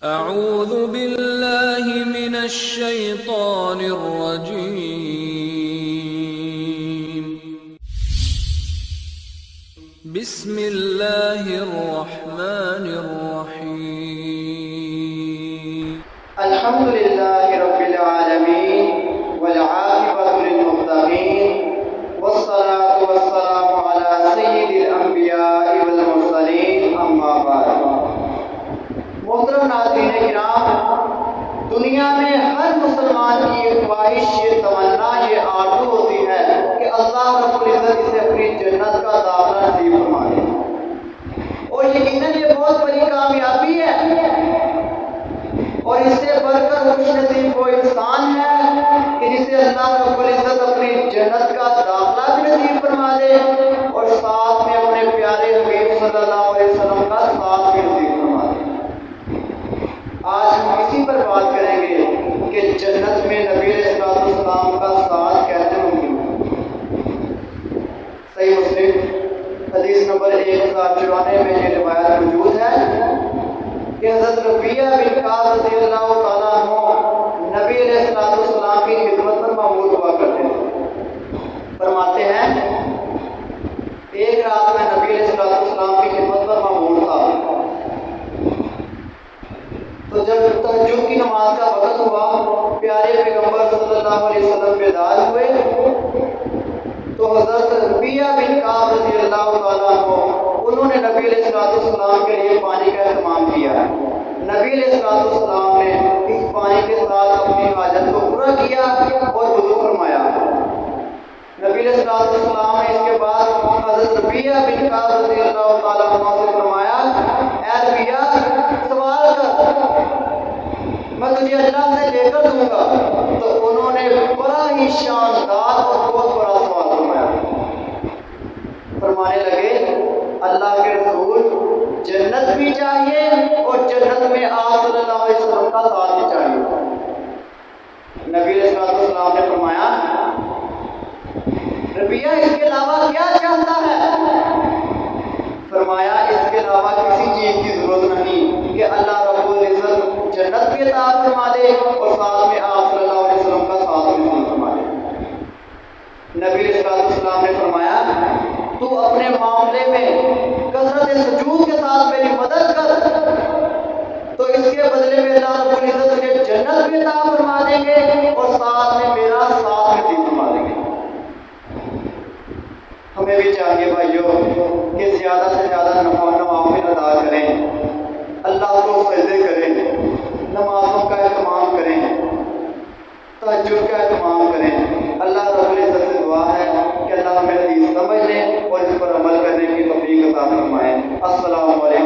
अऊज़ु बिल्लाहि मिनश शैतानिर रजीम। बिस्मिल्लाहिर रहमानिर रहीम। अल्हम्दुलिल्लाहि रब्बिल आलमीन वल आक़िबतु लिल मुत्तक़ीन वस्सलातु वस्सलामु अला सय्यिदिल अंबिया'i वल मुरसलीन अम्मा बाद। मोहतरम नाज़रीन किराम, दुनिया में हर मुसलमान की ये ख्वाहिश, ये तमन्ना, ये आरज़ू होती है कि अल्लाह रब्बुल इज़्ज़त इसे अपनी जन्नत का दाखिला नसीब फरमा दे। और यकीनन ये बहुत बड़ी कामयाबी है और इससे बढ़कर खुशनसीब वो इंसान है कि जिसे अल्लाह रब्बुल इज़्ज़त अपनी जन्नत का दाखिला भी नसीब फरमा दे और साथ में अपने प्यारे हबीब सल्लल्लाहु अलैहि वसल्लम का साथ भी नसीब फरमा दे। आज हम इसी पर बात करेंगे कि जन्नत में नबी अलैहिस्सलाम का साथ कैसे मुमकिन है। सही मुस्लिम हदीस नंबर 1094 में ये रिवायत मौजूद है कि हज़रत रबिया बिन काब रज़ियल्लाहु ताला अन्हु नबी अलैहिस्सलाम की खिदमत पर मामूर हुआ करते थे। फरमाते हैं, एक रात में नबी अलैहिस्सलाम की खिदमत पर मामूर था, तो जब तहज्जुद की नमाज का वक़्त हुआ, प्यारे पैगंबर सल्लल्लाहु अलैहि वसल्लम बेदार हुए तो हज़रत रबिया बिन काब रज़ियल्लाहु ताला अन्हु उन्होंने नबी अलैहिस्सलाम के लिए पानी का इंतजाम किया। नबी अलैहिस्सलाम ने इस पानी के साथ अपनी हाजत को पूरा किया और वुज़ू फरमाया। नबी अलैहिस्सलाम ने इसके बाद हज़रत रबिया बिन काब रज़ियल्लाहु ताला अन्हु से फरमाया, ऐ रबिया, सवाल कर, मैं तुझे अल्लाह से लेकर दूंगा। तो उन्होंने बड़ा ही शानदार और बहुत बड़ा सवाल फरमाया। फरमाने लगे, अल्लाह के रसूल, जन्नत भी चाहिए और जन्नत में आप सल्लल्लाहु अलैहि वसल्लम का साथ भी चाहिए। नबी अलैहिस्सलाम ने फरमाया, रबिया, इसके अलावा क्या चाहता है? फरमाया, इसके अलावा किसी चीज की जरूरत नहीं कि अल्लाह रब्बुल इज़्ज़त जन्नत भी अता फरमा दे और साथ में आप सल्लल्लाहु अलैहि वसल्लम का साथ भी फरमा दे। नबी अलैहिस्सलाम ने फरमाया, तू अपने मामले में कसरत सजूद के साथ मेरी मदद कर, तो इसके बदले में अल्लाह रब्बुल इज़्ज़त तुझे जन्नत भी अता फरमा देंगे और साथ में मेरा साथ भी फरमा देंगे। हमें भी चाहिए भाइयों कि ज़्यादा से ज़्यादा नवाफिल अदा करें, अल्लाह को सजदे करें, नमाज़ों का एहतमाम करें, तहज्जुद का एहतमाम करें। अल्लाह रब्बुल इज़्ज़त से दुआ है कि अल्लाह हमें हदीस समझने और इस पर अमल करने की तौफीक अता फरमाए। अस्सलामु अलैकुम।